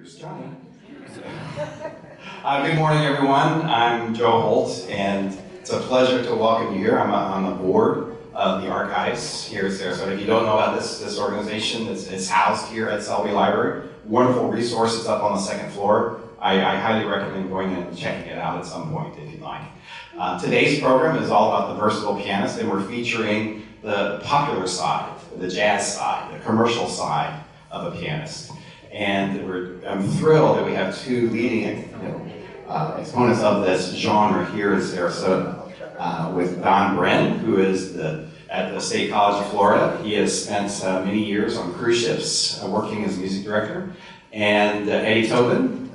Here's Johnny. Good morning, everyone. I'm Joe Holt, and it's a pleasure to welcome you here. I'm on the board of the archives here at Sarasota. If you don't know about this organization, it's housed here at Selby Library. Wonderful resource. It's up on the second floor. I highly recommend going and checking it out at some point if you'd like. Today's program is all about the versatile pianist, and we're featuring the popular side, the jazz side, the commercial side of a pianist. And I'm thrilled that we have two leading exponents of this genre here in Sarasota, with Don Bryn, who is at the State College of Florida. He has spent many years on cruise ships working as a music director. And Eddie Tobin,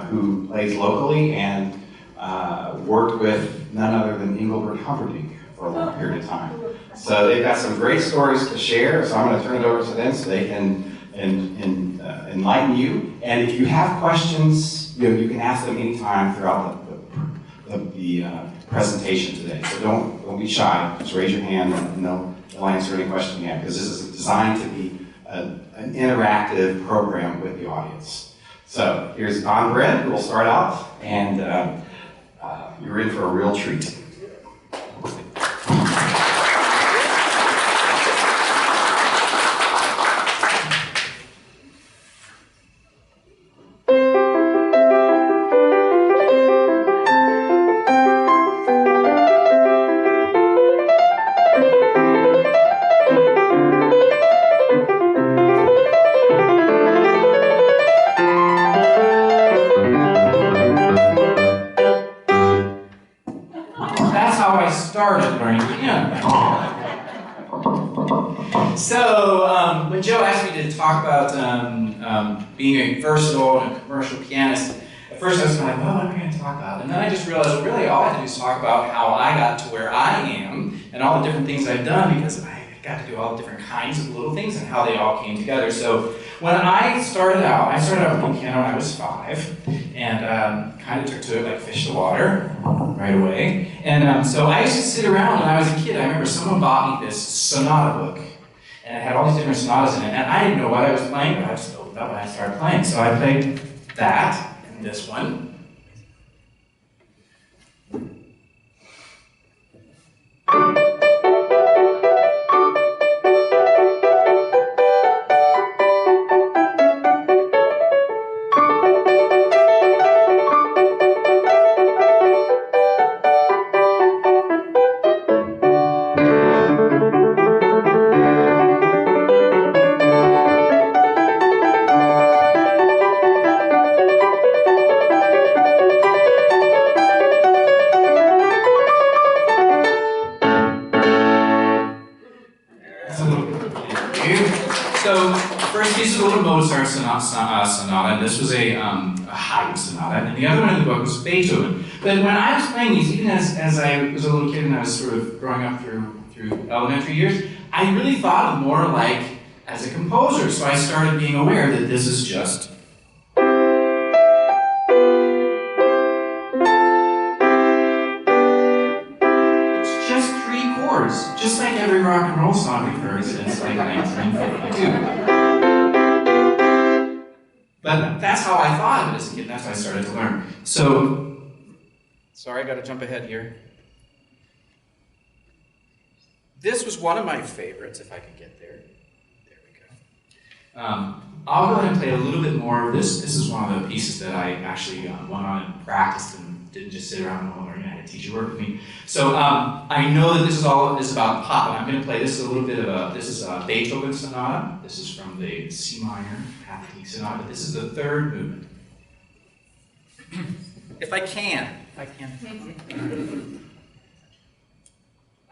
who plays locally and worked with none other than Engelbert Humperdinck for a long period of time. So they've got some great stories to share, so I'm going to turn it over to them so they can enlighten you. And if you have questions, you can ask them anytime throughout the presentation today. So don't be shy. Just raise your hand and they'll answer any question you have, because this is designed to be an interactive program with the audience. So here's Don Bryn, who will start out, and you're in for a real treat. So, when Joe asked me to talk about being a versatile and a commercial pianist, at first I was kind of like, what am I going to talk about? And then I just realized, really, all I have to do is talk about how I got to where I am and all the different things I've done, because I got to do all the different kinds of little things and how they all came together. So, when I started out playing piano when I was 5, and kind of took to it like fish to water right away. And so I used to sit around when I was a kid. I remember someone bought me this sonata book, and it had all these different sonatas in it, and I didn't know what I was playing, but I just opened up and I started playing. So I played that and this one. Sonata, and this was a Haydn sonata, and the other one in the book was Beethoven. But when I was playing these, even as I was a little kid and I was sort of growing up through elementary years, I really thought of more like as a composer. So I started being aware that this is just just like every rock and roll song we've heard since like 1952. But that's how I thought of it as a kid. That's how I started to learn. So, sorry, I got to jump ahead here. This was one of my favorites, if I could get there. There we go. I'll go ahead and play a little bit more of this. This is one of the pieces that I actually went on and practiced and didn't just sit around and learn. I had a teacher work with me. So I know that this is about pop, and I'm going to play this a little bit of this is a Beethoven sonata. This is from the C minor Pathetique sonata, but this is the third movement. If I can. I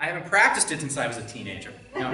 haven't practiced it since I was a teenager. No.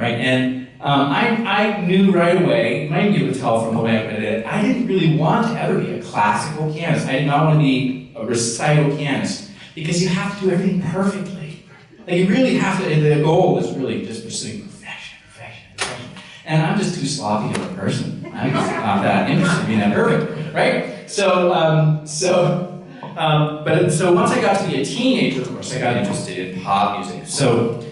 right? And I knew right away, you might be able to tell from the way I put it, I didn't really want to ever be a classical pianist. I did not want to be a recital pianist, because you have to do everything perfectly. Like you really have to, the goal is really just pursuing perfection, perfection, perfection. And I'm just too sloppy of a person. I'm just not that interested in being that perfect, right? So once I got to be a teenager, of course, I got interested in pop music. So,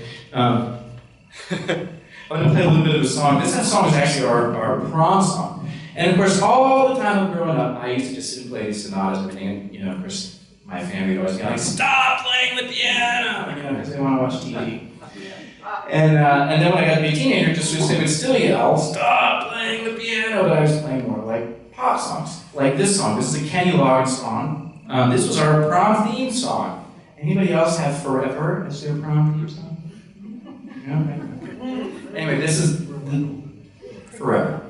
I'm going to play a little bit of a song. This song is actually our prom song. And of course, all the time growing up, I used to just sit and play these sonatas and everything. And, you know, of course, my family would always be like, "Stop playing the piano!" You know, because they want to watch TV. And then when I got to be a teenager, they would still yell, "Stop playing the piano!" But I was playing more like pop songs, like this song. This is a Kenny Loggins song. This was our prom theme song. Anybody else have "Forever" as their prom theme song? No? Anyway, this is "Forever."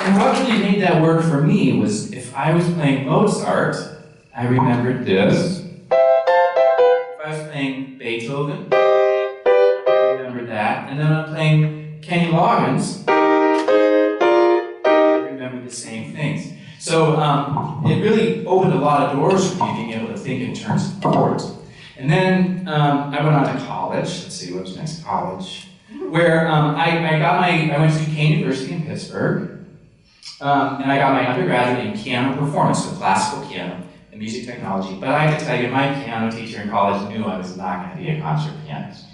And what really made that work for me was if I was playing Mozart, I remembered this. If I was playing Beethoven, I remembered that. And then when I'm playing Kenny Loggins, I remembered the same things. So it really opened a lot of doors for me, being able to think in terms of chords. And then I went on to college. Let's see, what was next? College. Where I went to Kane University in Pittsburgh. And I got my undergraduate in piano performance, so classical piano and music technology. But I have to tell you, my piano teacher in college knew I was not going to be a concert pianist.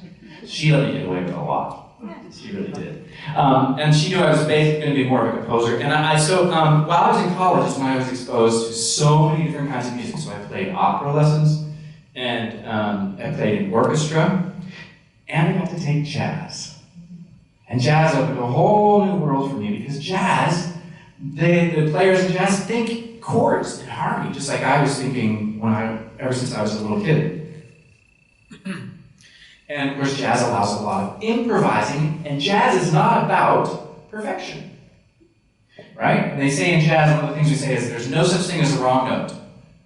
She let me get away with a lot. She really did. And she knew I was basically going to be more of a composer. And while I was in college is when I was exposed to so many different kinds of music. So I played opera lessons, and I played in orchestra, and I got to take jazz. And jazz opened a whole new world for me, because jazz, the players in jazz think chords and harmony, just like I was thinking ever since I was a little kid. And of course, jazz allows a lot of improvising, and jazz is not about perfection, right? And they say in jazz, one of the things we say is there's no such thing as a wrong note.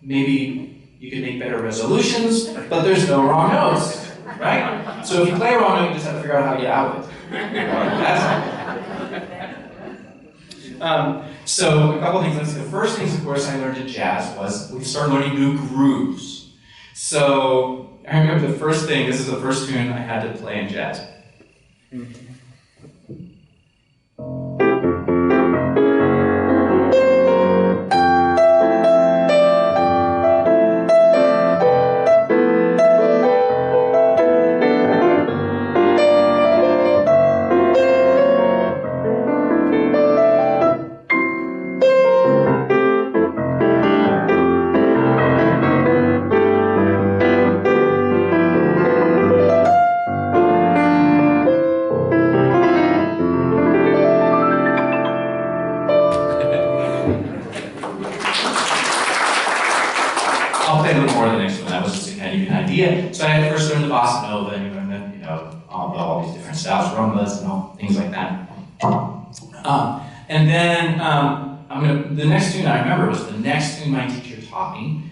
Maybe you can make better resolutions, but there's no wrong notes, right? So if you play a wrong note, you just have to figure out how to get out of it. So a couple things. The first things, of course, I learned in jazz was we started learning new grooves. So I remember the first thing. This is the first tune I had to play in jazz. play a little more than the next one. That was just to kind of give you an idea. So I first learned the bossa nova, and you learned, all these different styles, rumbas, and all things like that. And then the next tune I remember was the next tune my teacher taught me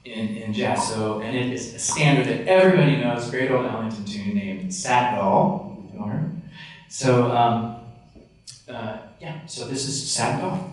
in jazz. So, and it is a standard that everybody knows, great old Ellington tune named Sat Doll. So, so this is Sat Doll.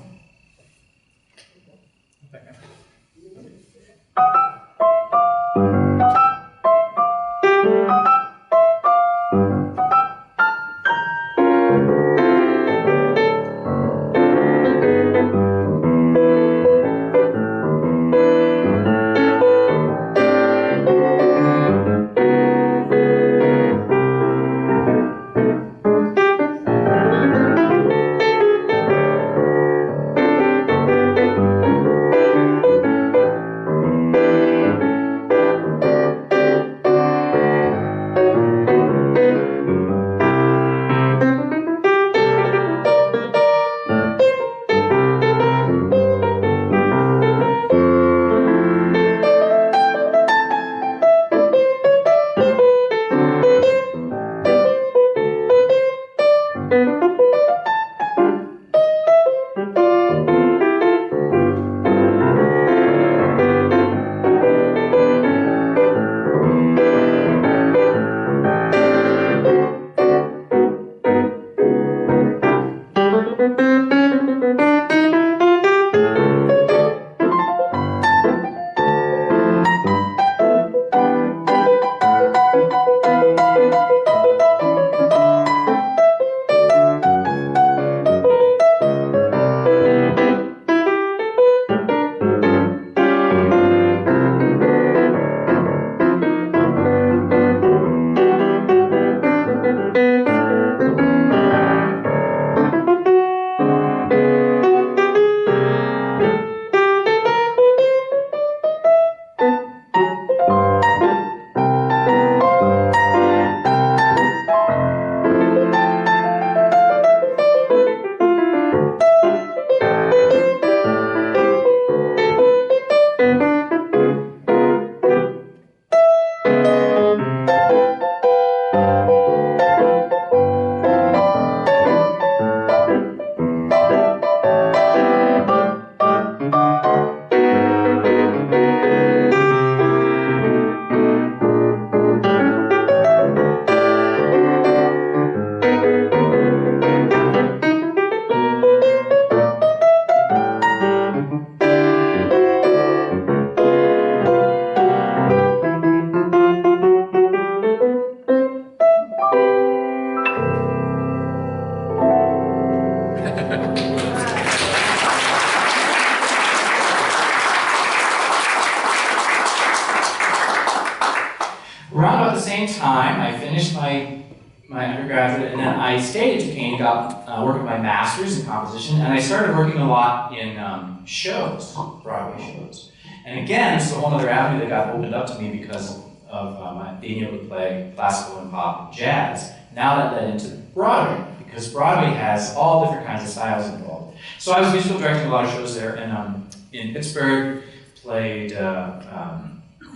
Around about the same time, I finished my undergraduate, and then I stayed at Duquesne, got working my master's in composition, and I started working a lot in shows, Broadway shows. And again, it's a whole other avenue that got opened up to me because of my being able to play classical and pop and jazz. Now that led into Broadway, because Broadway has all different kinds of styles involved. So I was musical directing a lot of shows there, and in Pittsburgh, played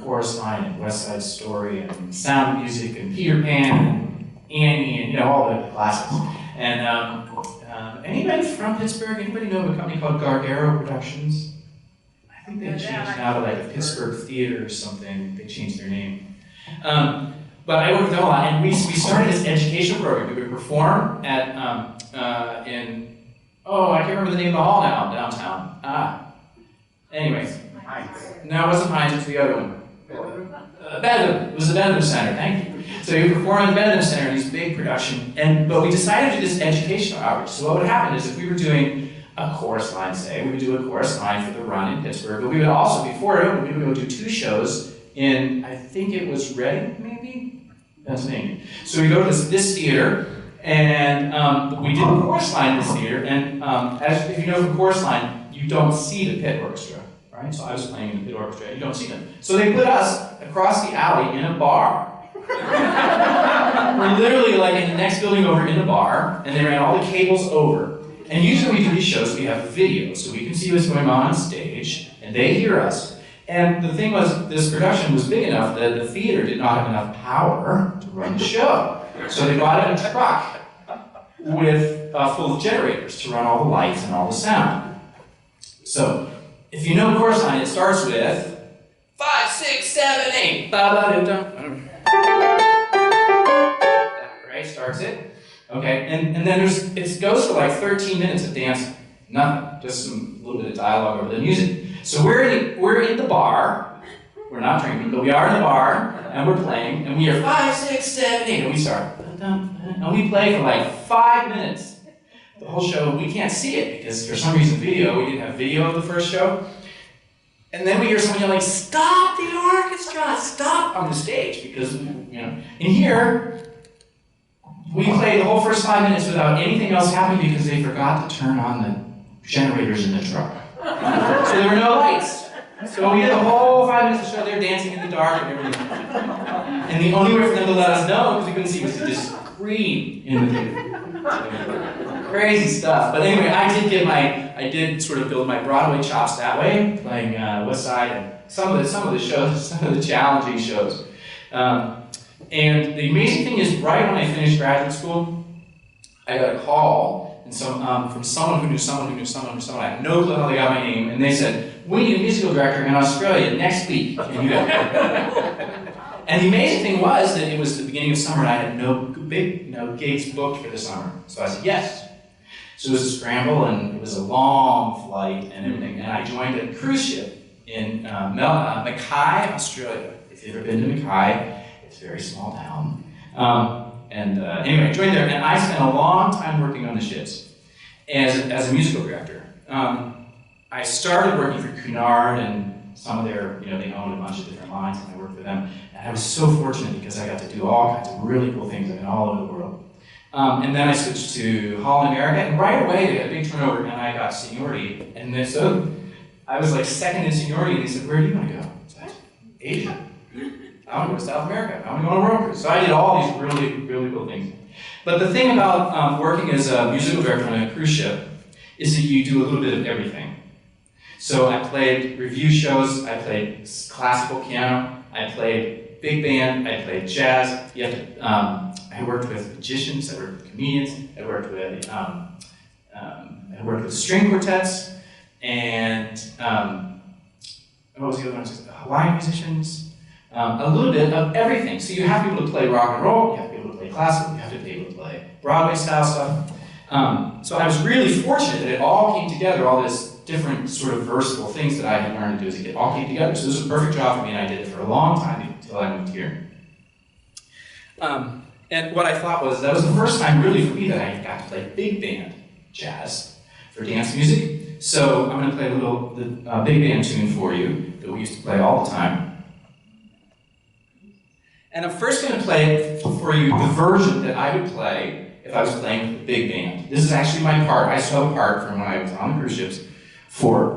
Chorus Line and West Side Story and Sound of Music and Peter Pan and Annie and all the classics. And anybody from Pittsburgh? Anybody know of a company called Gargaro Productions? I think they changed now to like a Pittsburgh Theater or something. They changed their name. But I worked with them a lot, and we started this education program. We would perform at I can't remember the name of the hall now downtown. Anyways, no, it wasn't Heinz. It was the other one. Bentham. It was the Bentham Center. Thank you. So you perform at the Bentham Center in these big production, but we decided to do this educational outreach. So what would happen is if we were doing a chorus line, say, we would do a chorus line for the run in Pittsburgh, but we would also, before it opened, we would go do 2 shows in, I think it was Reading, maybe? Pennsylvania. So we go to this theater, and we did a chorus line in this theater, and if you know from chorus line, you don't see the pit orchestra. Right? So I was playing in the pit orchestra, you don't see them. So they put us across the alley in a bar. We're literally like in the next building over in the bar, and they ran all the cables over. And usually when we do these shows, we have video, so we can see what's going on stage, and they hear us. And the thing was, this production was big enough that the theater did not have enough power to run the show. So they bought in a truck with full of generators to run all the lights and all the sound. So, if you know chorus line, it starts with 5, 6, 7, 8. Right, starts it. Okay, and then it goes for like 13 minutes of dancing. Nothing, just a little bit of dialogue over the music. So we're in the bar. We're not drinking, but we are in the bar, and we're playing, and we are 5, 6, 7, 8, and we start. And we play for like 5 minutes. The whole show, we can't see it because for some reason we didn't have video of the first show. And then we hear someone yelling, "Stop the orchestra, stop," on the stage because, in here, we played the whole first 5 minutes without anything else happening because they forgot to turn on the generators in the truck. So there were no lights. So we did the whole 5 minutes of the show, they were dancing in the dark and everything. And the only way for them to let us know, because we couldn't see, was to just scream in the theater. Crazy stuff. But anyway, I did sort of build my Broadway chops that way, playing West Side and some of the shows, some of the challenging shows. And the amazing thing is, right when I finished graduate school, I got a call from someone who knew someone who knew someone who knew someone. I had no clue how they got my name, and they said, "We need a musical director in Australia next week. Can you go?" And the amazing thing was that it was the beginning of summer, and I had no gigs booked for the summer. So I said yes. So it was a scramble, and it was a long flight and everything. And I joined a cruise ship in Mackay, Australia. If you've ever been to Mackay, it's a very small town. Anyway, I joined there, and I spent a long time working on the ships as a musical director. I started working for Cunard and some of their, they owned a bunch of different lines, and I worked for them. And I was so fortunate because I got to do all kinds of really cool things all over the world. And then I switched to Holland America, and right away they had a big turnover, and I got seniority. And then, so I was like second in seniority, and they said, "Where do you want to go?" So I said, "Asia. I want to go to South America. I want to go on a world cruise." So I did all these really, really cool things. But the thing about working as a musical director on a cruise ship is that you do a little bit of everything. So I played review shows, I played classical piano, I played big band, I played jazz. I worked with magicians, I worked with comedians, I worked with string quartets, and what was the other one? Hawaiian musicians. A little bit of everything. So you have to be able to play rock and roll, you have to be able to play classical, you have to be able to play Broadway style stuff. So I was really fortunate that it all came together, all this different sort of versatile things that I had learned to do, as it all came together. So this was a perfect job for me, and I did it for a long time until I moved here. And what I thought was, that was the first time really for me that I got to play big band jazz for dance music. So I'm going to play the big band tune for you that we used to play all the time. And I'm first going to play for you the version that I would play if I was playing with the big band. This is actually my part. I still have a part from when I was on the cruise ships.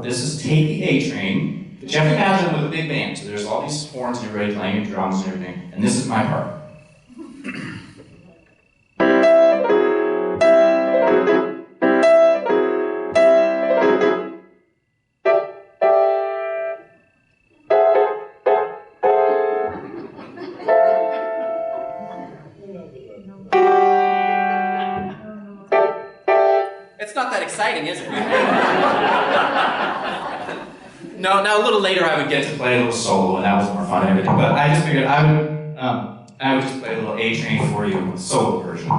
This is Take the A Train, but you have to imagine them with a big band. So there's all these horns and everybody playing and drums and everything, and this is my part. It's not that exciting, is it? No, now a little later I would get to play a little solo, and that was more fun and everything, but I just figured I would just play a little A Train for you, a solo version.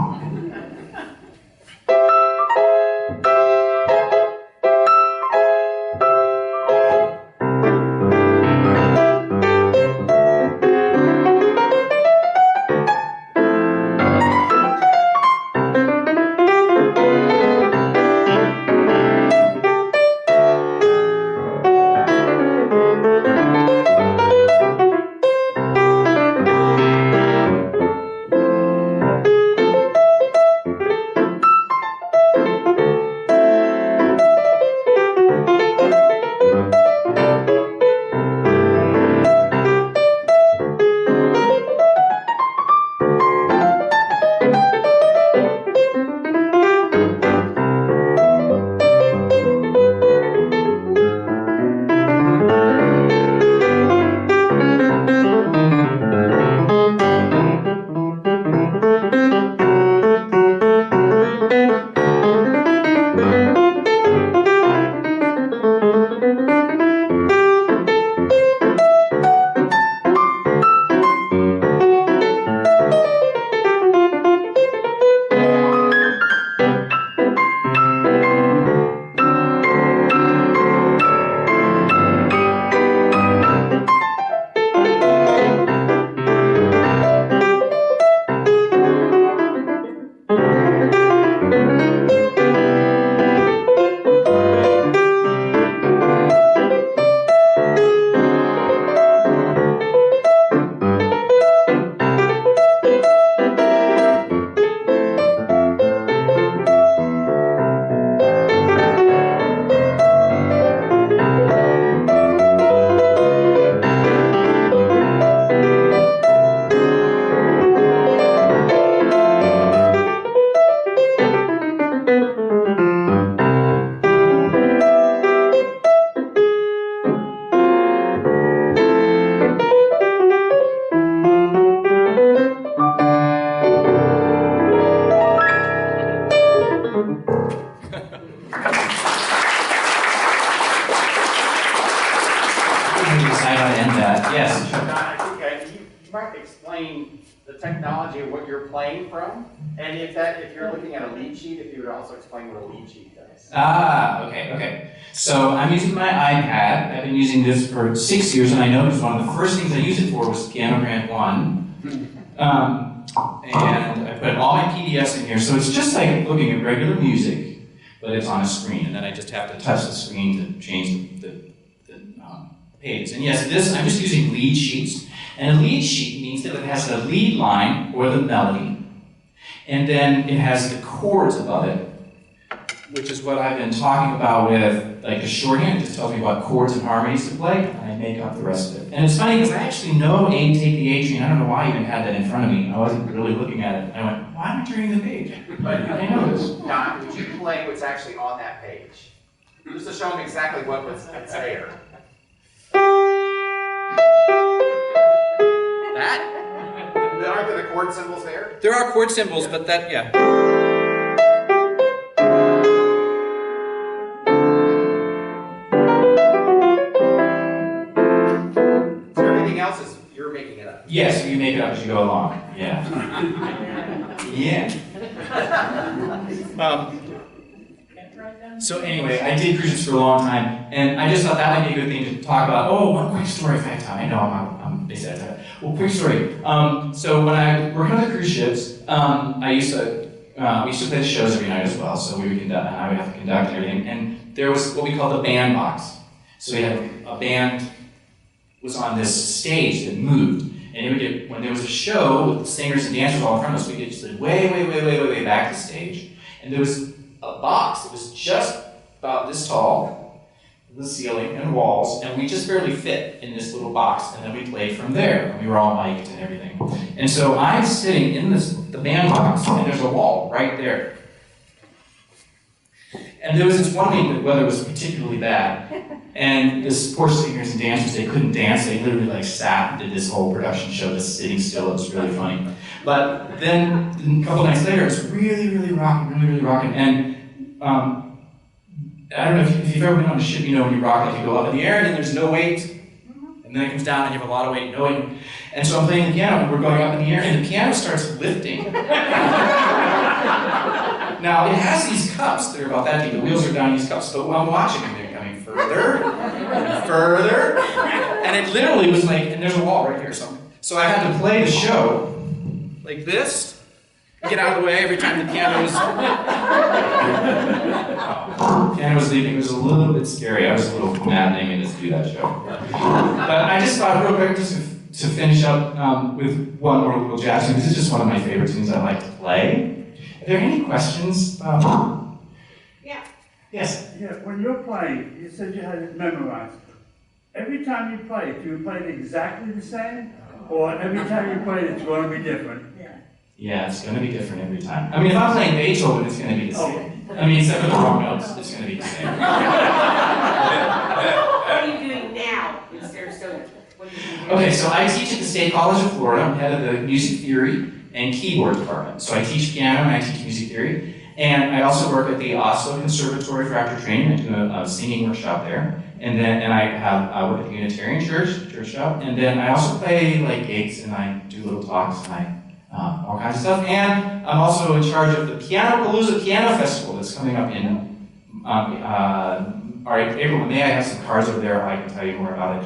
decide how to end that. Yes. John, I think you might explain the technology of what you're playing from, and if you're looking at a lead sheet, if you would also explain what a lead sheet does. Okay. So I'm using my iPad. I've been using this for 6 years, and I noticed one of the first things I used it for was Piano Grant 1. And I put all my PDFs in here, so it's just like looking at regular music, but it's on a screen, and then I just have to touch the screen to change the pages. And yes, I'm just using lead sheets, and a lead sheet means that it has the lead line or the melody, and then it has the chords above it, which is what I've been talking about with like the shorthand. It just tells me what chords and harmonies to play, and I make up the rest of it. And it's funny because I actually know Take the A Train. I don't know why I even had that in front of me. I wasn't really looking at it. I went, why am I turning the page? But I know this. Don, would you play what's actually on that page? Just to show them exactly what's there. That? Aren't there the chord symbols there? There are chord symbols, but that, yeah. So everything else is, you're making it up. Yes, you make it up as you go along. Yeah. Yeah. So anyway, I did cruises for a long time, and I just thought that might be a good thing to talk about. Oh, one quick story if I have time. I know I'm basically out of time. Well, quick story. So when I worked on the cruise ships, we used to play the shows every night as well. So we would conduct, and I would have to conduct and everything. And there was what we called the band box. So we had a band was on this stage that moved, and it would get, when there was a show with singers and dancers all in front of us, we get slid way back to the stage, and there was a box that was just about this tall, the ceiling and walls, and we just barely fit in this little box, and then we played from there, and we were all mic'd and everything. And so I'm sitting in the band box, and there's a wall right there. And there was this one week that the weather was particularly bad, and this poor singers and dancers, they couldn't dance, they literally like sat and did this whole production show just sitting still. It was really funny. But then a couple nights later, it was really rocking, and I don't know if you've ever been on a ship, you know when you rock, like you go up in the air and then there's no weight, and then it comes down and you have a lot of weight, no weight. And so I'm playing the piano and we're going up in the air and the piano starts lifting. Now it has these cups that are about that deep, the wheels are down these cups, but while I'm watching them, they're coming further and further, and it literally was like, and there's a wall right here, so I had to play the show like this, get out of the way every time the piano was leaving. It was a little bit scary. I was a little mad naming this to do that show. But I just thought real quick, just to finish up with one more little jazz tune. This is just one of my favorite tunes I like to play. Are there any questions? Yeah. Yes? Yeah, when you're playing, you said you had it memorized. Every time you play it, do you play it exactly the same? Or every time you play it, it's going to be different? Yeah, it's going to be different every time. I mean, if I'm playing Beethoven, it's going to be the same. I mean, except for the wrong notes, it's going to be the same. What are you doing now? Is there what are you doing now? Okay, so I teach at the State College of Florida. I'm head of the music theory and keyboard department. So I teach piano and I teach music theory. And I also work at the Oslo Conservatory for Actor Training. I do a singing workshop there. And I work at the Unitarian Church shop. And then I also play like gigs and I do little talks and all kinds of stuff. And I'm also in charge of the Pianopalooza Piano Festival that's coming up in April and May. I have some cards over there. I can tell you more about it.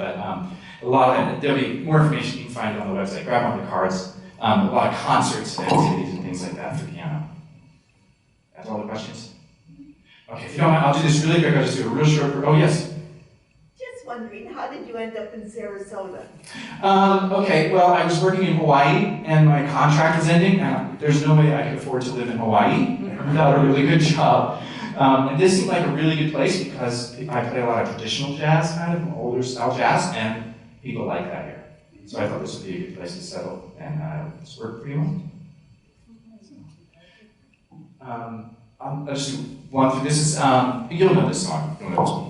But there'll be more information you can find on the website. Grab one of the cards. A lot of concerts and activities and things like that for piano. That's all the questions? Okay, if you don't mind, I'll do this really quick. I'll just do a real short. Oh, yes? Just wondering, how did you end up in Sarasota? Okay, well, I was working in Hawaii and my contract was ending. And there's no way I could afford to live in Hawaii without a really good job. And this seemed like a really good place because I play a lot of traditional jazz, kind of older style jazz, and people like that here. So I thought this would be a good place to settle, and it's worked pretty well. I'll just do one through. This is, you'll know this song. You'll know this one.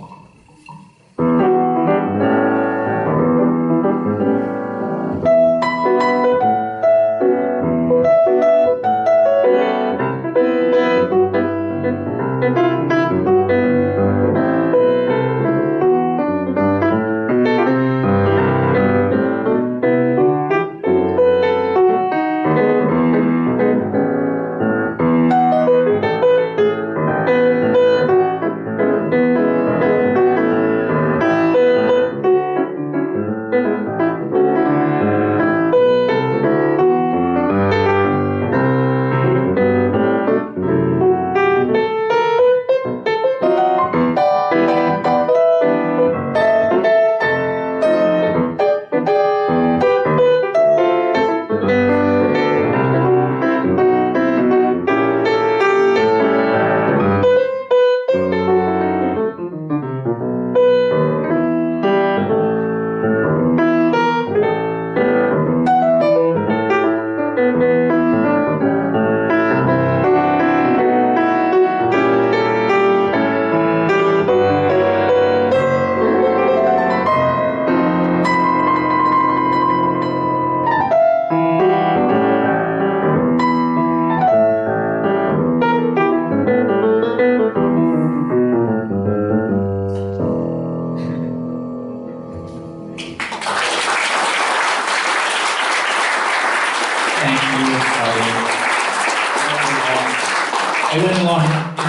I went along,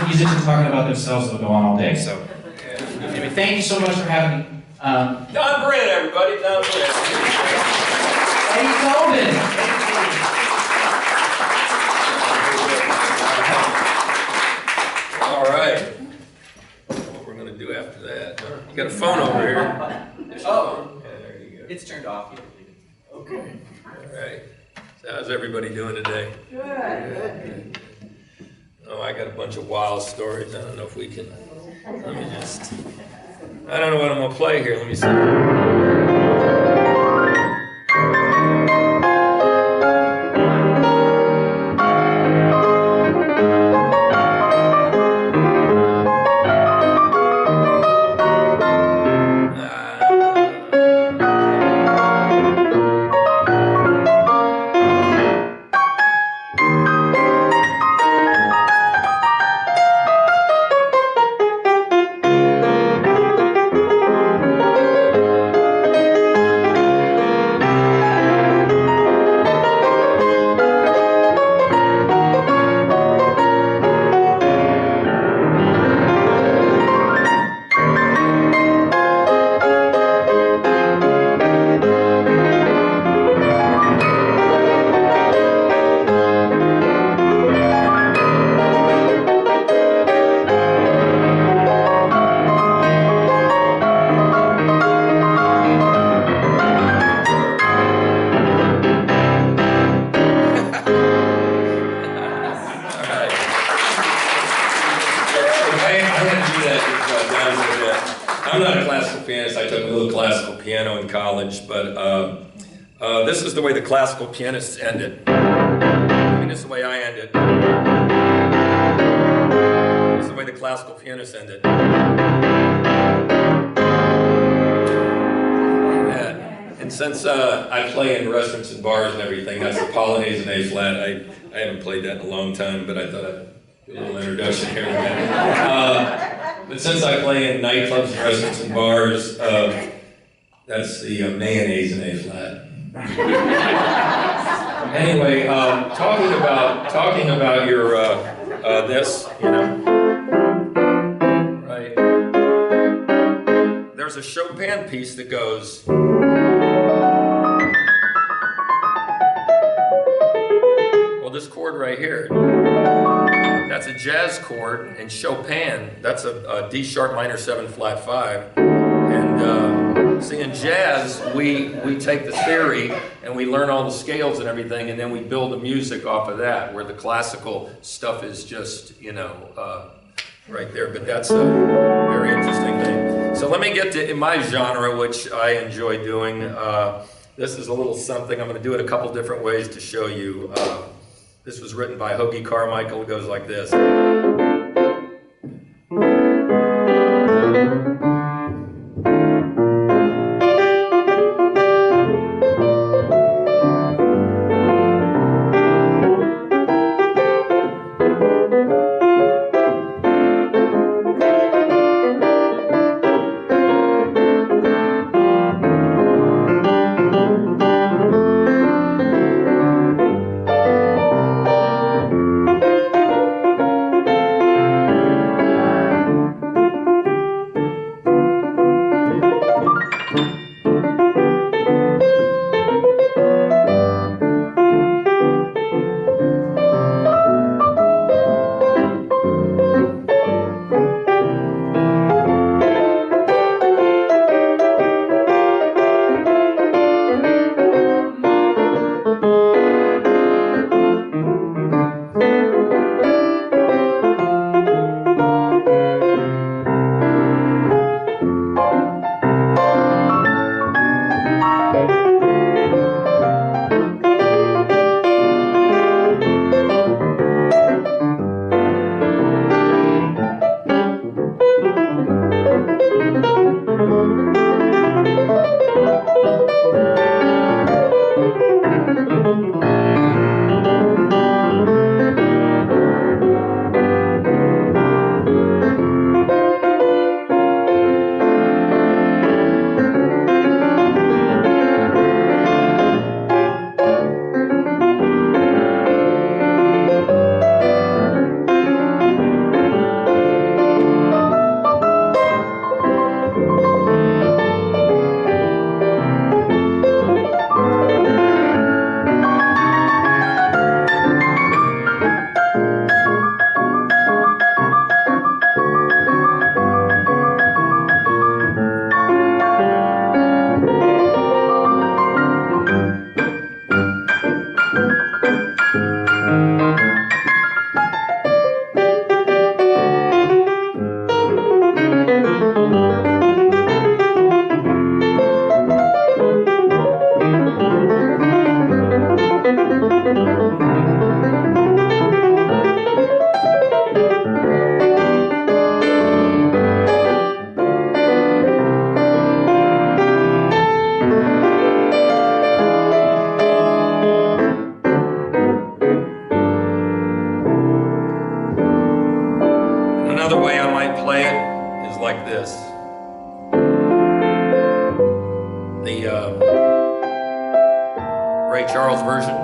musicians talking about themselves will go on all day. So anyway, thank you so much for having me. Don Bryn, everybody, Don Bryn. Eddie Tobin. All right. What we're going to do after that. You got a phone over here. Oh, Yeah, there you go. it's turned off. Okay. All right. So how's everybody doing today? Good. Oh, I got a bunch of wild stories. I don't know if we can. Let me just. I don't know what I'm going to play here. Let me see. I'm not a classical pianist. I took a little classical piano in college, but this is the way the classical pianists end it. I mean, this is the way I end it. This is the way the classical pianists end it. And since I play in restaurants and bars and everything, that's a Polonaise and A flat. I haven't played that in a long time, but I thought I'd do a little introduction here. But since I play in nightclubs and restaurants and bars, that's the mayonnaise and A flat. Anyway, talking about your this, you know, right? There's a Chopin piece that goes. Well, this chord right here. That's a jazz chord, and Chopin, that's a D sharp minor 7 flat 5. And see, in jazz, we take the theory and we learn all the scales and everything, and then we build the music off of that, where the classical stuff is just, you know, right there. But that's a very interesting thing. So let me get to my genre, which I enjoy doing. This is a little something. I'm going to do it a couple different ways to show you. This was written by Hoagie Carmichael. It goes like this. like this. The Ray Charles version.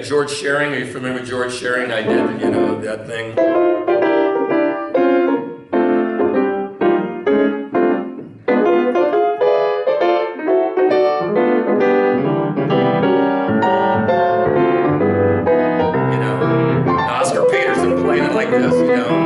George Shearing, are you familiar with George Shearing? I did, you know, that thing. You know, Oscar Peterson playing it like this, you know.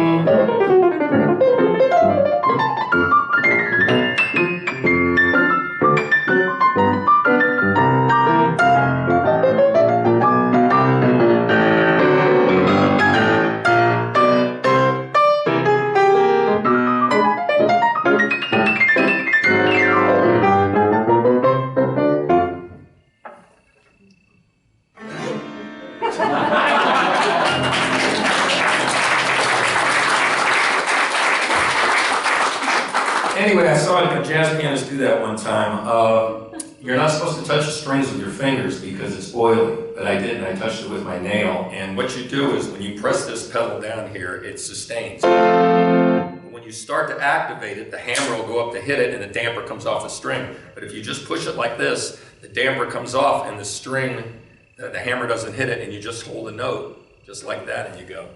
Anyway, I saw a jazz pianist do that one time. You're not supposed to touch the strings with your fingers because it's oily, but I did, and I touched it with my nail. And what you do is when you press this pedal down here, it sustains. But when you start to activate it, the hammer will go up to hit it, and the damper comes off the string. But if you just push it like this, the damper comes off, and the string, the hammer doesn't hit it, and you just hold a note, just like that, and you go.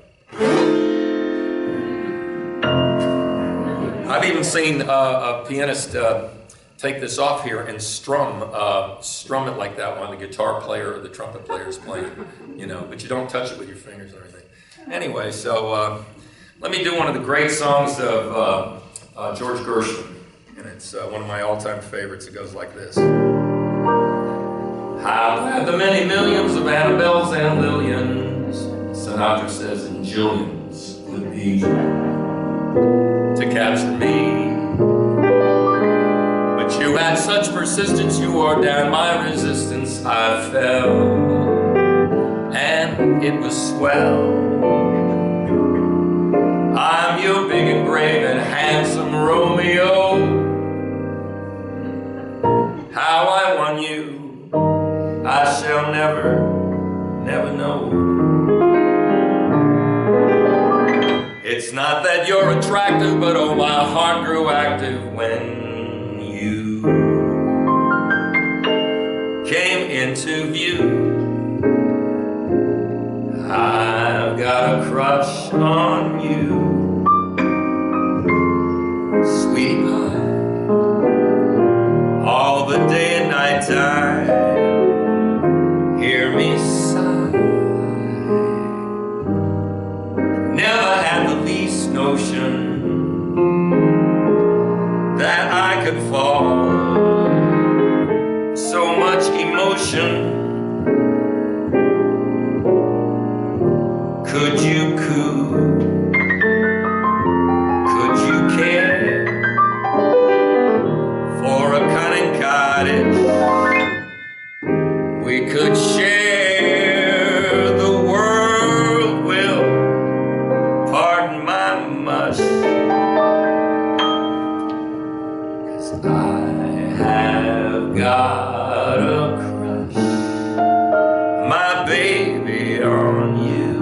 I've even seen a pianist take this off here and strum it like that while the guitar player or the trumpet player is playing, you know, but you don't touch it with your fingers or anything. Anyway, so let me do one of the great songs of George Gershwin, and it's one of my all-time favorites. It goes like this. How glad the many millions of Annabelles and Lillians, Sinatra says, and Jillians would be to capture me. But you had such persistence, you wore down my resistance. I fell, and it was swell. I'm your big and brave and handsome Romeo. How I won you, I shall never, never know. It's not that you're attractive, but oh, my heart grew active when you came into view. I've got a crush on you, sweetheart, all the day and night time. Hear me sigh. Never had the least notion that I could fall. So much emotion. Could you coo? Could you care for a cunning cottage? We could share the world will. Pardon my mush, 'cause I have got a crush, my baby, on you.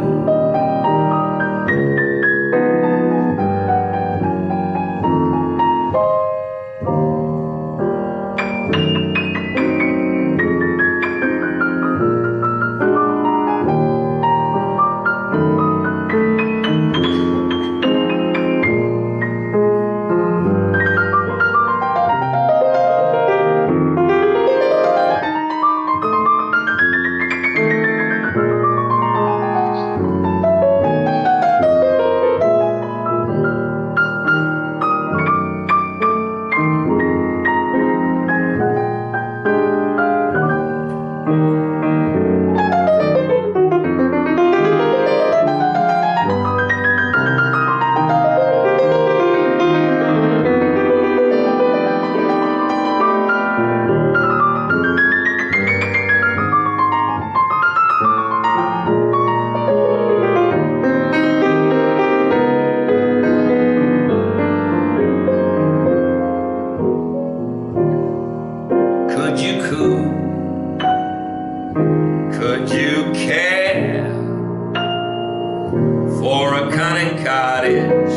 Could you coo? Could you care for a cunning cottage?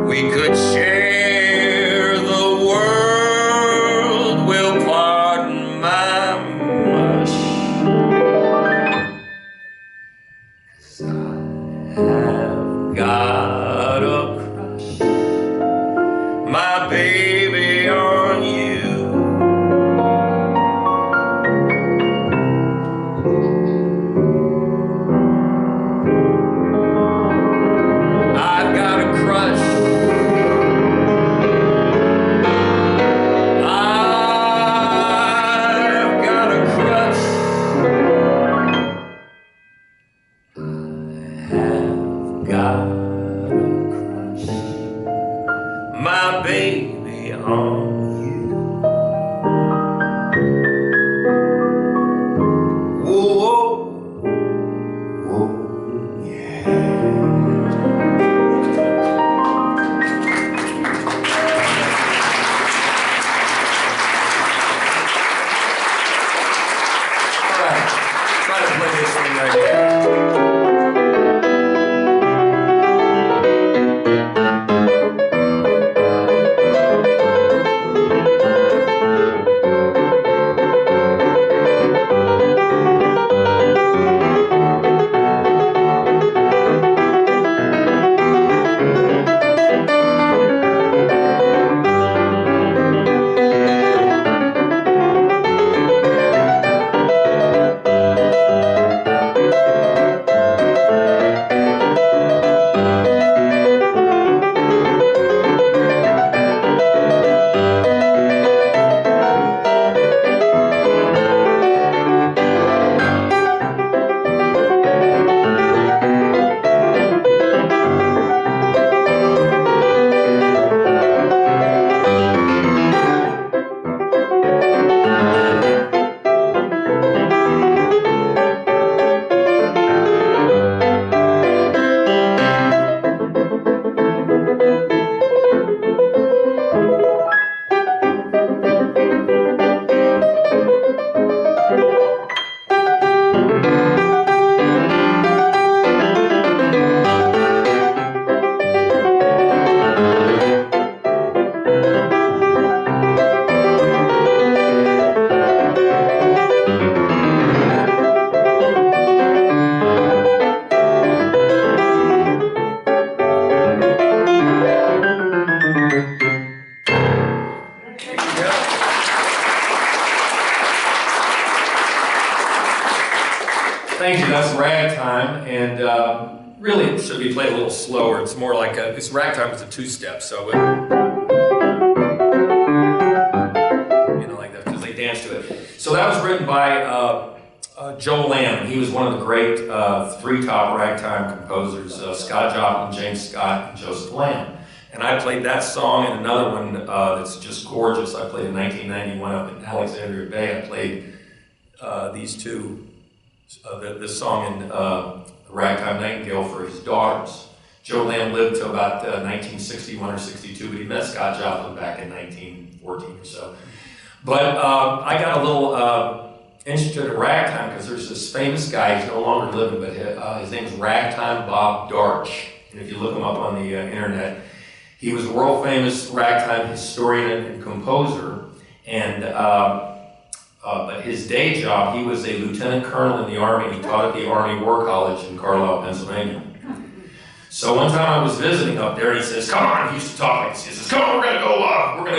We could share the world. Will pardon my mush, 'cause I have got a crush, my baby, on you. I've got a crush. I've got a crush. I have that's ragtime, and really it should be played a little slower. It's more like it's ragtime is a two-step, so like that, because they dance to it. So that was written by Joe Lamb. He was one of the great three top ragtime composers, Scott Joplin, James Scott, and Joseph Lamb. And I played that song and another one that's just gorgeous. I played in 1991 up in Alexandria Bay. I played these two, this song in Ragtime Nightingale for his daughters. Joe Lamb lived to about 1961 or 62, but he met Scott Joplin back in 1914 or so. But I got a little interested in ragtime because there's this famous guy, he's no longer living, but his name's Ragtime Bob Darch. And if you look him up on the internet, he was a world famous ragtime historian and composer. And but his day job, he was a lieutenant colonel in the Army. He taught at the Army War College in Carlisle, Pennsylvania. So one time I was visiting up there, and he says, "Come on," he used to talk like this. He says, "Come on, we're gonna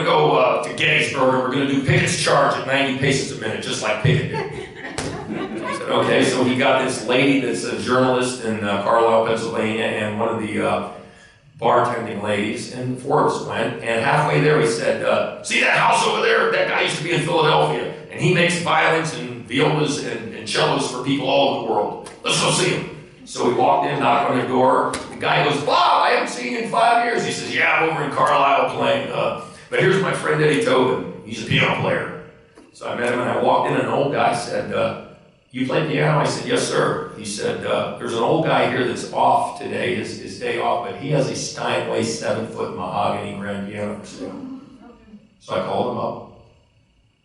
go to Gettysburg, and we're gonna do Pickett's charge at 90 paces a minute, just like Pickett did." I said, "Okay." So he got this lady that's a journalist in Carlisle, Pennsylvania, and one of the bartending ladies, and four of us went. And halfway there, he said, "See that house over there? That guy used to be in Philadelphia, and he makes violins and violas and cellos for people all over the world. Let's go see him." So we walked in, knocked on the door. The guy goes, "Bob, I haven't seen you in 5 years." He says, "Yeah, I'm over in Carlisle playing, but here's my friend Eddie Tobin. He's a piano player." So I met him, and I walked in, and an old guy said, "You play piano?" I said, "Yes, sir." He said, "There's an old guy here that's off today, his day off, but he has a Steinway 7-foot mahogany grand piano for sale." So I called him up.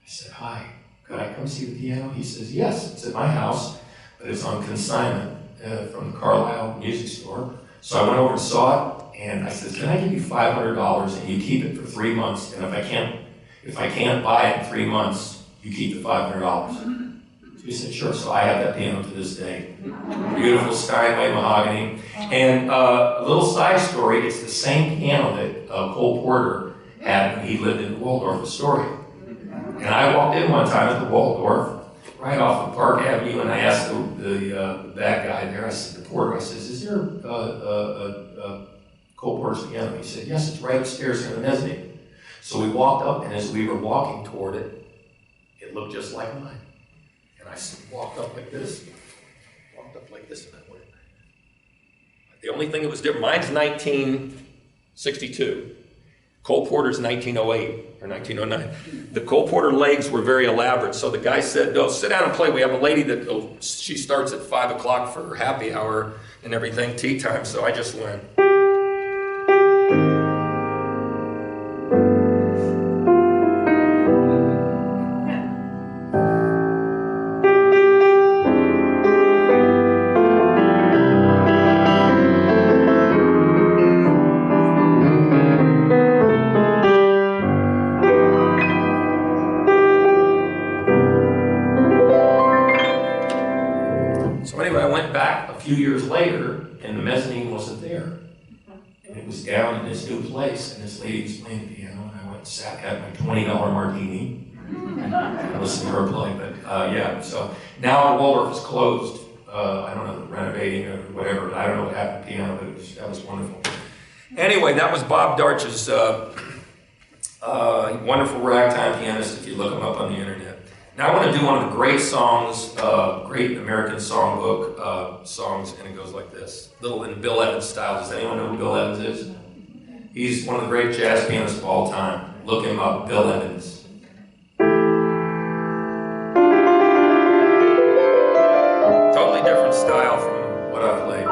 I said, "Hi, could I come see the piano?" He says, "Yes, it's at my house, but it's on consignment from the Carlisle music store." So I went over and saw it, and I said, "Can I give you $500 and you keep it for 3 months? And if I can't buy it in 3 months, you keep the $500. So he said, "Sure." So I have that piano to this day. Beautiful Steinway mahogany. And a little side story, it's the same piano that Cole Porter had when he lived in the Waldorf Astoria. And I walked in one time at the Waldorf, right off of Park Avenue, and I asked the bad guy there, I said, the porter, I says, "Is there Cole Porter's piano?" He said, "Yes, it's right upstairs in the mezzanine." So we walked up, and as we were walking toward it, it looked just like mine. And I walked up like this, and I went. The only thing that was different, mine's 1962. Cole Porter's 1908 or 1909. The Cole Porter legs were very elaborate, so the guy said, "No, sit down and play. We have a lady that she starts at 5 o'clock for her happy hour and everything, tea time." So I just went. A few years later, and the mezzanine wasn't there. And it was down in this new place, and this lady was playing the piano, and I went and sat, had my $20 martini, and listened to her play. But yeah, so now the Waldorf is closed. I don't know, renovating or whatever. I don't know what happened to the piano, but that was wonderful. Anyway, that was Bob Darch's wonderful ragtime pianist, if you look him up on the internet. Now I want to do one of the great songs, great American songbook songs, and it goes like this. Little in Bill Evans style. Does anyone know who Bill Evans is? He's one of the great jazz pianists of all time. Look him up, Bill Evans. Totally different style from what I've played.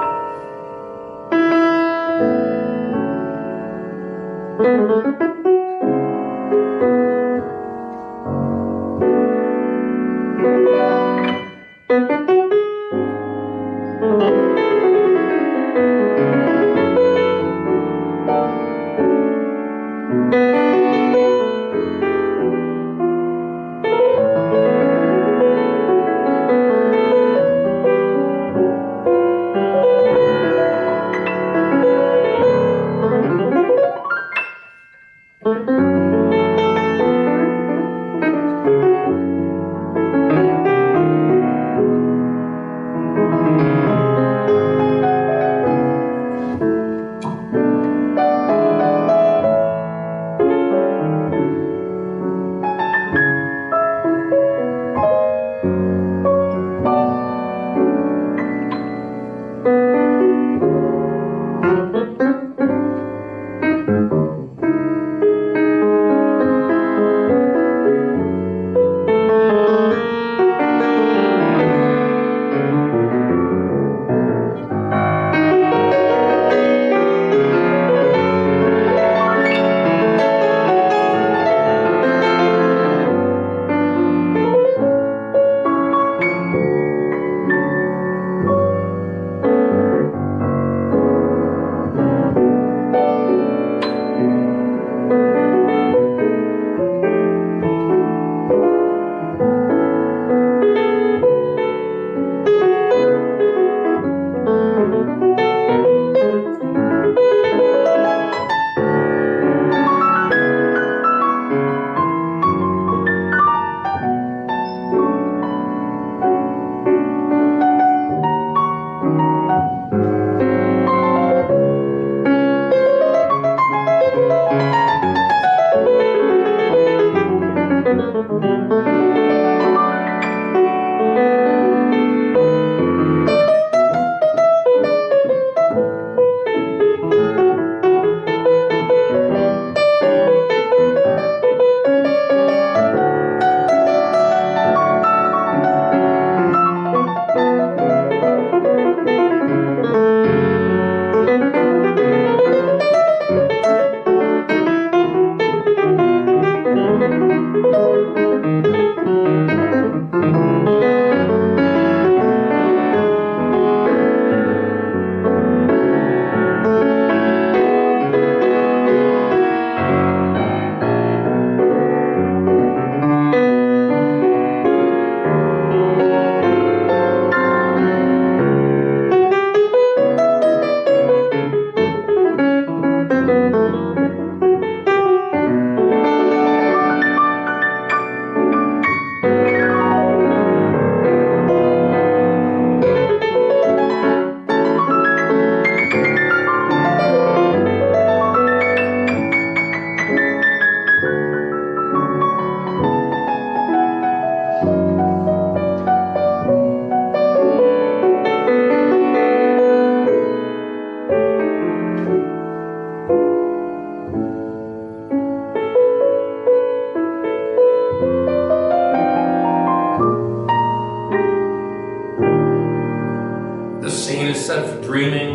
The scene is set for dreaming.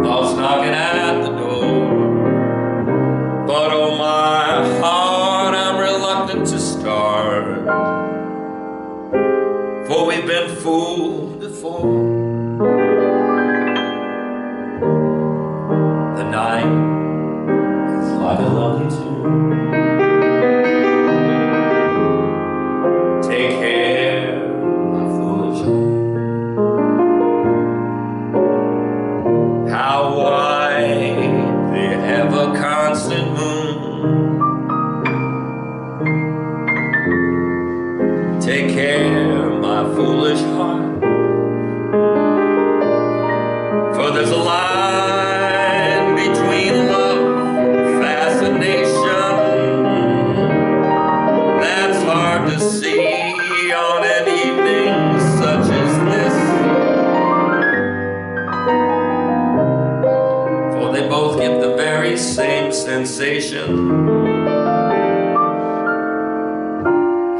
Love's knocking at the door. But oh my heart, I'm reluctant to start. For we've been fooled before. The night is like a lovely tune. Take care, my foolish heart. How wide the ever-constant moon. Take care, my foolish heart. For there's a line between love and fascination that's hard to see on an evening such as this. For they both give the very same sensation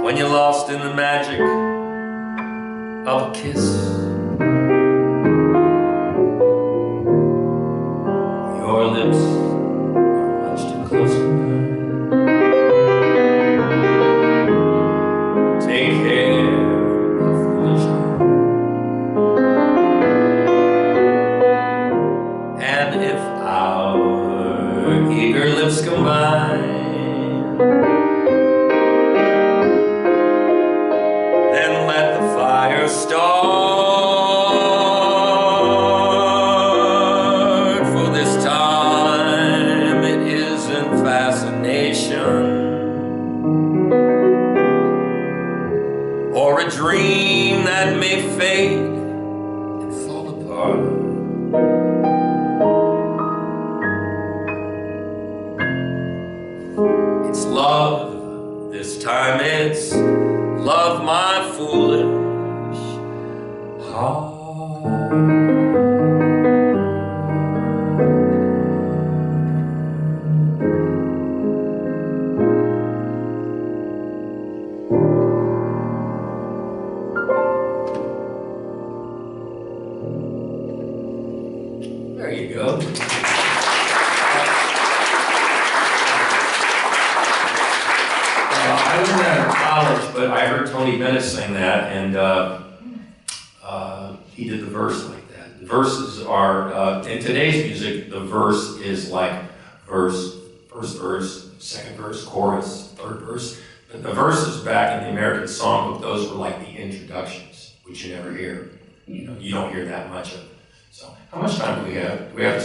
when you're lost in the magic of a kiss. Your lips are much too close to mine. Take care, my foolish heart. And if our eager lips combine, then let the fire start. For this time it isn't fascination or a dream that may fade and fall apart. It's love, this time it's love, my foolish heart. There you go. I was in college, but I heard Tony Bennett sing that, and he did the verse like that. The verses are, in today's music, the verse is like verse, first verse, second verse, chorus, third verse. But the verses back in the American songbook, those were like the introductions, which you never hear. You know, you don't hear that much of it. So, how much time do we have? Do we have,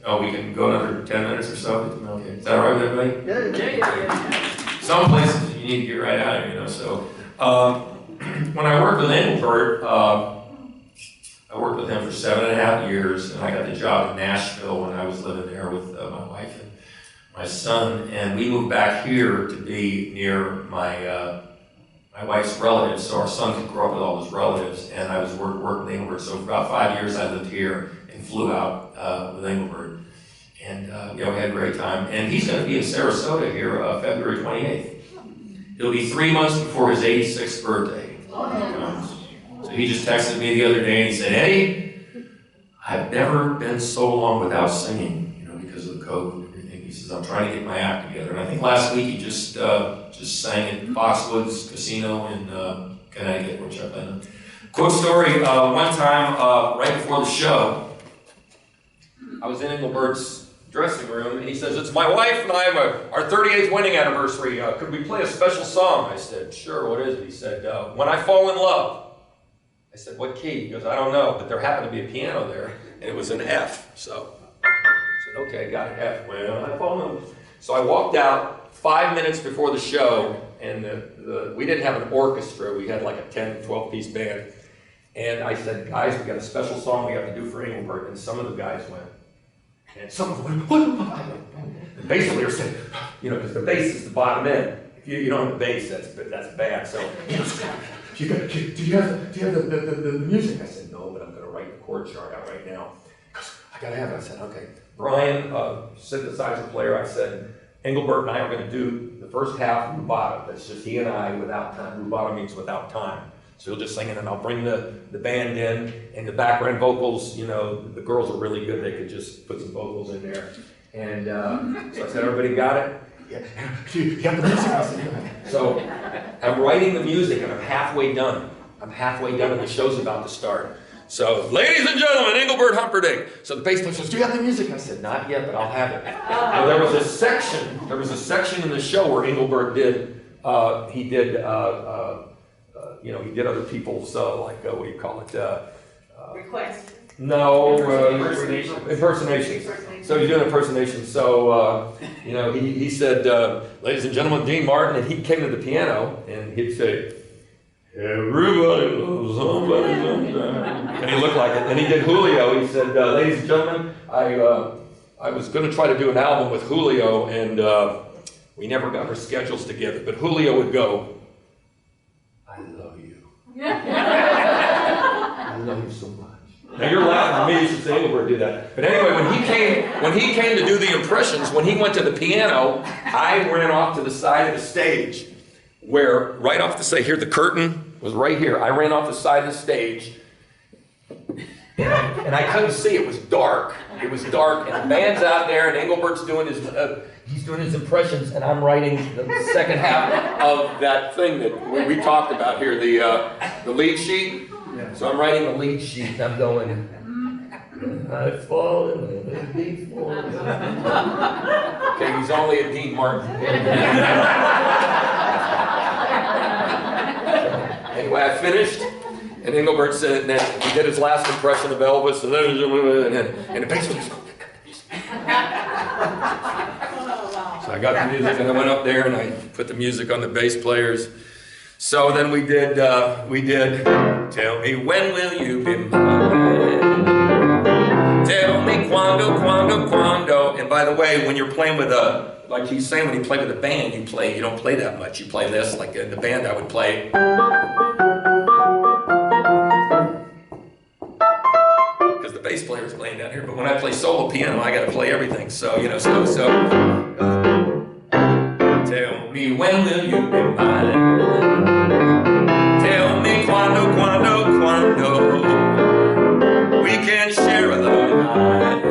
oh, we can go another 10 minutes or so? Okay. Is that all right with everybody? Yeah. Some places you need to get right out of, you know, so. When I worked with Engelbert, I worked with him for 7.5 years, and I got the job in Nashville when I was living there with my wife and my son, and we moved back here to be near my wife's relatives, so our son could grow up with all his relatives, and I was working with Engelbert, so for about 5 years I lived here and flew out with Engelbert, and you know, we had a great time, and he's going to be in Sarasota here February 28th. It'll be 3 months before his 86th birthday. So he just texted me the other day and he said, Eddie, I've never been so long without singing, you know, because of the COVID and everything. He says, I'm trying to get my act together. And I think last week he just sang at Foxwoods Casino in Connecticut, which I've been in. Quick story, one time right before the show, I was in Engelbert's dressing room, and he says, it's my wife and I, our 38th wedding anniversary. Could we play a special song? I said, sure, what is it? He said, When I Fall in Love. I said, what key? He goes, I don't know, but there happened to be a piano there, and it was an F. So I said, okay, got an F. When I fall in love. So I walked out 5 minutes before the show, and we didn't have an orchestra. We had like a 10, 12-piece band. And I said, guys, we got a special song we have to do for Engelbert. And some of the guys went, and some of them went, what? The bass player said, you know, because the bass is the bottom end. If you don't have the bass, that's bad. So, you know, do you have the music? I said, no, but I'm going to write the chord chart out right now. Because I got to have it. I said, okay. Bryn, synthesizer player, I said, Engelbert and I are going to do the first half of rubato. That's just he and I without time. Rubato means without time. So he'll just sing it, and I'll bring the band in, and the background vocals, you know, the girls are really good. They could just put some vocals in there. And so I said, everybody got it? Yeah. You got the music? I said, yeah. So I'm writing the music, and I'm halfway done. I'm halfway done, and the show's about to start. So, ladies and gentlemen, Engelbert Humperdinck. So the bass player says, do you have the music? I said, not yet, but I'll have it. Now, there was a section in the show where Engelbert did, he did other people's, what do you call it? Request. No, impersonation. So he's doing impersonation. So, he said, ladies and gentlemen, Dean Martin, and he came to the piano, and he'd say, everybody loves somebody sometime. And he looked like it. And he did Julio. He said, ladies and gentlemen, I was going to try to do an album with Julio, and we never got our schedules together. But Julio would go, I love you. I love you so much. Now you're laughing at me, you should say Engelbert do that. But anyway, when he came to do the impressions, when he went to the piano, I ran off to the side of the stage, where right off the stage, here the curtain was right here. I ran off the side of the stage, and I couldn't see. It was dark. It was dark, and the band's out there, and Engelbert's doing his impressions, and I'm writing the second half of that thing that we talked about here, the lead sheet. So I'm writing the lead sheet, and I'm going, I've fallen before. Okay, he's only a Dean Martin. Anyway, I finished, and Engelbert said that he did his last impression of Elvis, and the bass player goes, so I got the music, and I went up there, and I put the music on the bass players. So then we did, tell me when will you be mine? Tell me quando, quando, quando. And by the way, when you're playing with like he's saying, when you play with a band, you don't play that much. You play this, like in the band I would play. Because the bass player is playing down here, but when I play solo piano, I got to play everything. So, tell me when will you be mine? Tell me quando, quando, quando we can share a little night.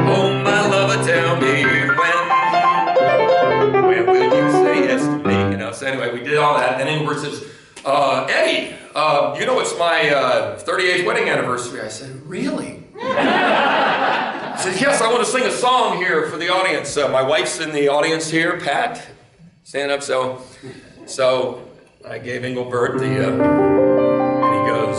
Oh, my lover, tell me when will you say yes to me? So anyway, we did all that. And Engelbert says, Eddie, it's my 38th wedding anniversary. I said, really? He said, yes, I want to sing a song here for the audience. My wife's in the audience here, Pat. Stand up. So I gave Engelbert and he goes,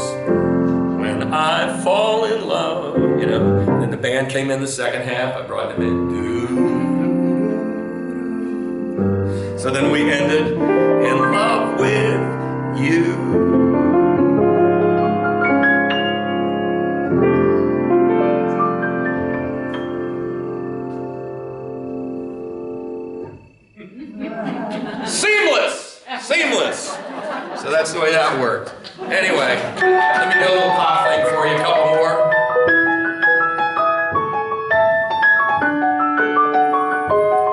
when I fall in love, And then the band came in the second half. I brought them in. So then we ended in love with you. Seamless. So that's the way that worked. Anyway, let me do a little pop thing for you, a couple more.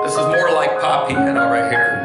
This is more like pop piano right here.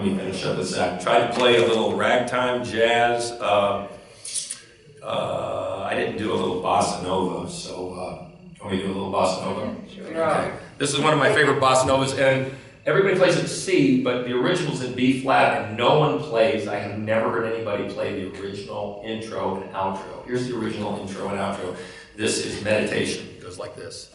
let me finish up this act. Try to play a little ragtime jazz. I didn't do a little bossa nova, so can we do a little bossa nova? Okay. This is one of my favorite bossa novas, and everybody plays it C, but the original's in B flat, and no one plays. I have never heard anybody play the original intro and outro. Here's the original intro and outro. This is Meditation. It goes like this.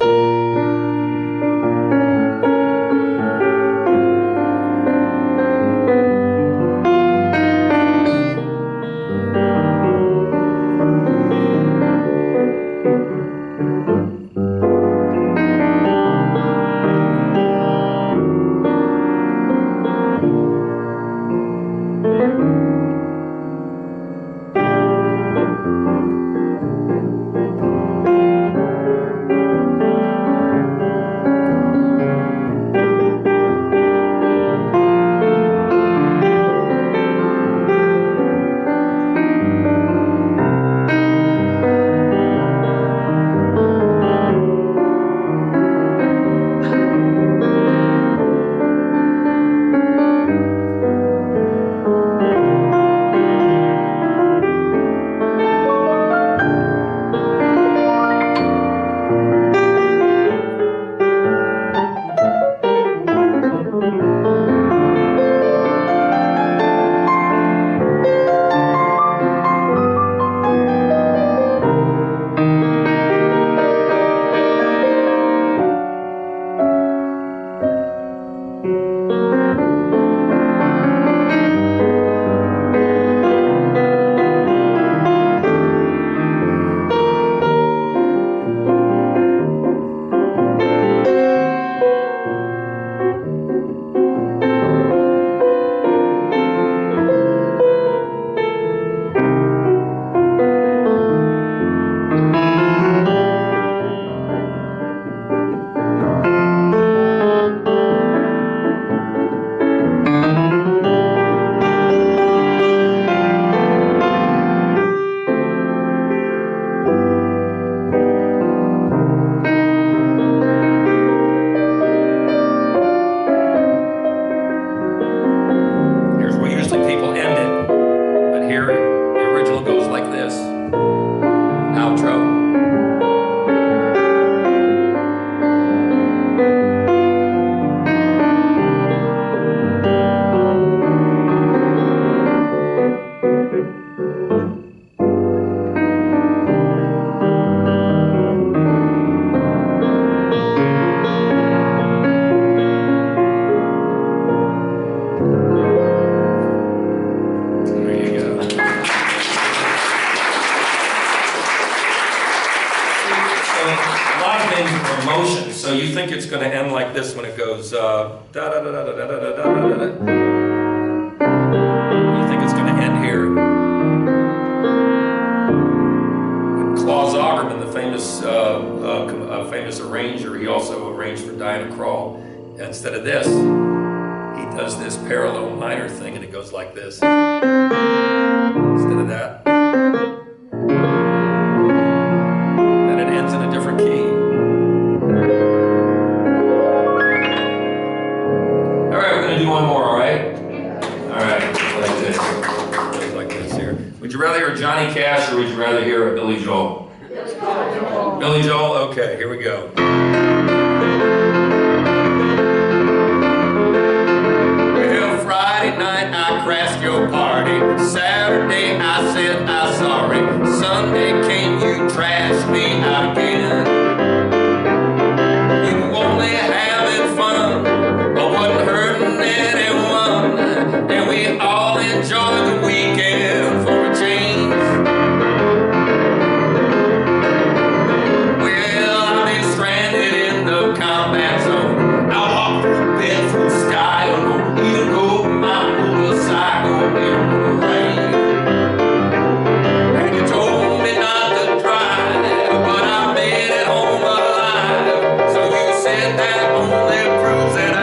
So you think it's going to end like this when it goes da da da da da da da da da da. You think it's going to end here? Claus Augerman, the famous arranger, he also arranged for Diana Krall. Instead of this, he does this parallel minor thing, and it goes like this. Instead of that. And it ends in a different key. Do one more, all right? All right, like this. Like this here. Would you rather hear Johnny Cash or would you rather hear a Billy Joel? Billy Joel? Okay, here we go. Well, Friday night I crashed your party. Saturday I said I'm sorry. Sunday came, you trashed me out again. You only having fun, but wasn't hurting anyone, and we all enjoy the weekend for a change. Well, I've been stranded in the combat zone. I walk through Bedford style, even though my motorcycle in the rain. And you told me not to drive, but I made it home alive. So you said that only proves that I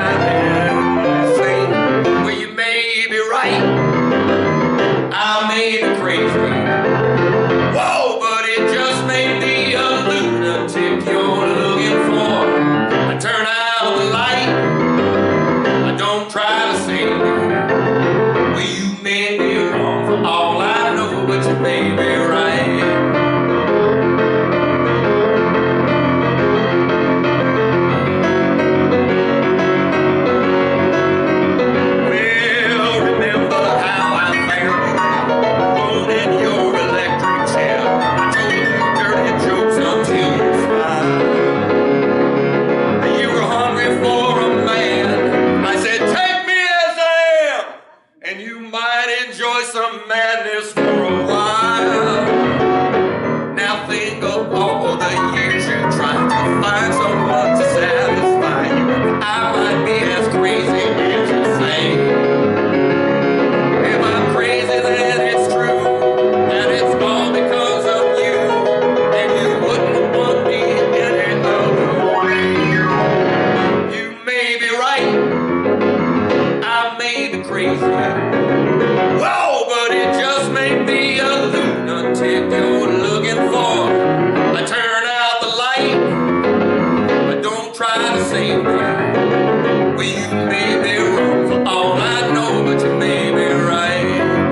crazy. Whoa, but it just may be a lunatic you're looking for. I turn out the light, I don't try to save you. may be right. Well, remember how I found you in your electric chair. I told you dirty jokes until you smiled. You were hungry for a man. I said, take me as I am, and you might enjoy some madness for a while. Now think of all the years you tried to find someone to satisfy you. I might be as crazy as you say. If I'm crazy, then it's true, and it's all because of you, and you wouldn't want me any other way. You may be right, I may be crazy. Whoa, but it just may be a lunatic you're looking for. I turn out the light, but don't try to save me. Well, you may be wrong for all I know, but you may be right.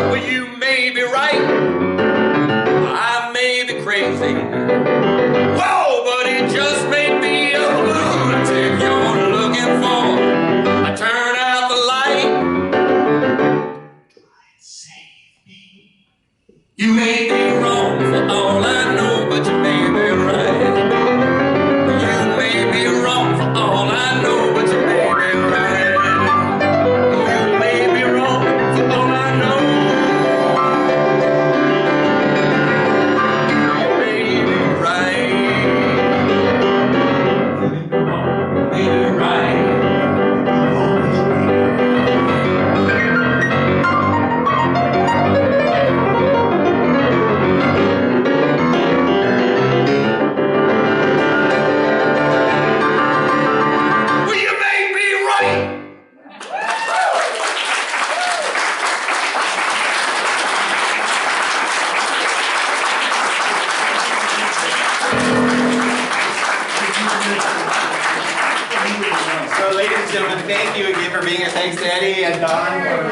Well, you may be right, I may be crazy. Whoa, but it just may be a lunatic you're looking for. I turn out the light, save me. You may be wrong for all I know, but you may be right. You may be wrong for all I know, but you may be right. You may be wrong for all I know. You may be right. You may be right. Well, you may be right. So, ladies and gentlemen, thank you again for being here. Thanks to Eddie and Don for